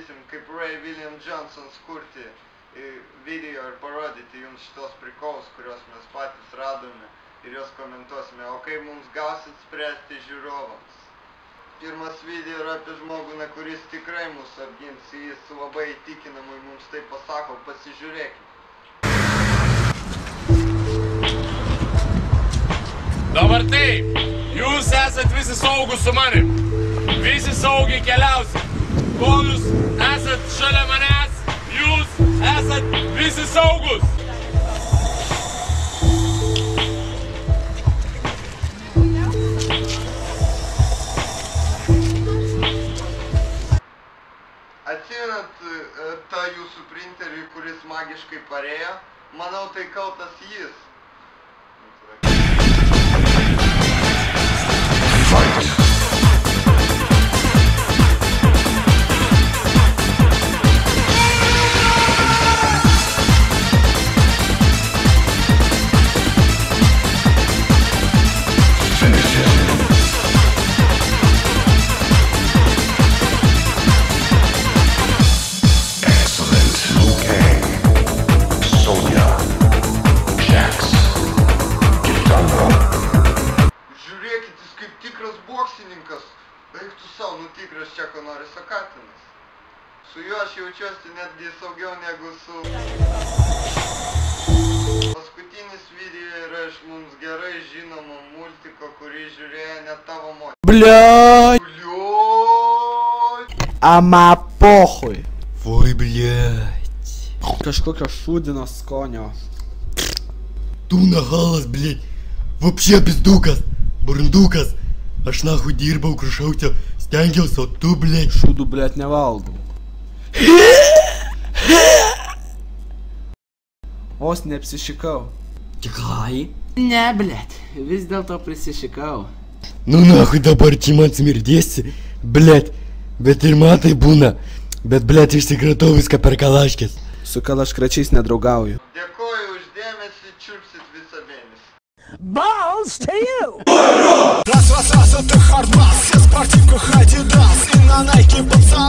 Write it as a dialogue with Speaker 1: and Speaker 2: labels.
Speaker 1: pabandysim kaip Ray William Johnson skurti video ir parodyti jums šitos prikaus, kurios mes patys radome ir juos komentuosime, o kaip mums gausit spręsti žiūrovams. Pirmas video yra apie žmogų, kuris tikrai mus apgins, jis labai įtikinamai mums tai pasako, pasižiūrėkime.
Speaker 2: Dabar taip, jūs esat visi saugus su manim, visi saugiai keliausit, kol jūs esat šalia manęs, jūs esat visi saugus.
Speaker 1: Atsimenat tą jūsų printerį, kuris magiškai parėjo? Manau, tai kaltas jis. Eiktų savo, tikras Čeko Noriso Katinas. Su juo aš jaučiuosi netgi saugiau negu su... Paskutinis video yra iš mums gerai žinomo multiko, kurį žiūrėjo net tavo močiutė.
Speaker 3: Блядь!
Speaker 1: Blioj!
Speaker 3: Ама похуй!
Speaker 4: Ой, блядь!
Speaker 3: Kažkokio šūdino skonio.
Speaker 4: Tu nahalas, блядь! Вообще пиздуkas! Burundukas! Aš nahui dirbau, krušauti, stengiausi, o tu, blėt.
Speaker 3: Šūdų, blėt, nevalgau. Vos neapsišikau.
Speaker 4: Tikrai?
Speaker 3: Ne, blėt, vis dėlto prisišikau.
Speaker 4: Nu nahui dabar čia man smirdėsi, blėt. Bet ir man tai būna. Bet, blėt, išsikratau viską per kalaškės.
Speaker 3: Su kalaškračiais nedraugauju.
Speaker 1: Dėkoju uždėmesį, čiurpsit visą mėnesį.
Speaker 5: Balls to you! Раз, это хардбас, все спортивках Adidas и на Nike пацан.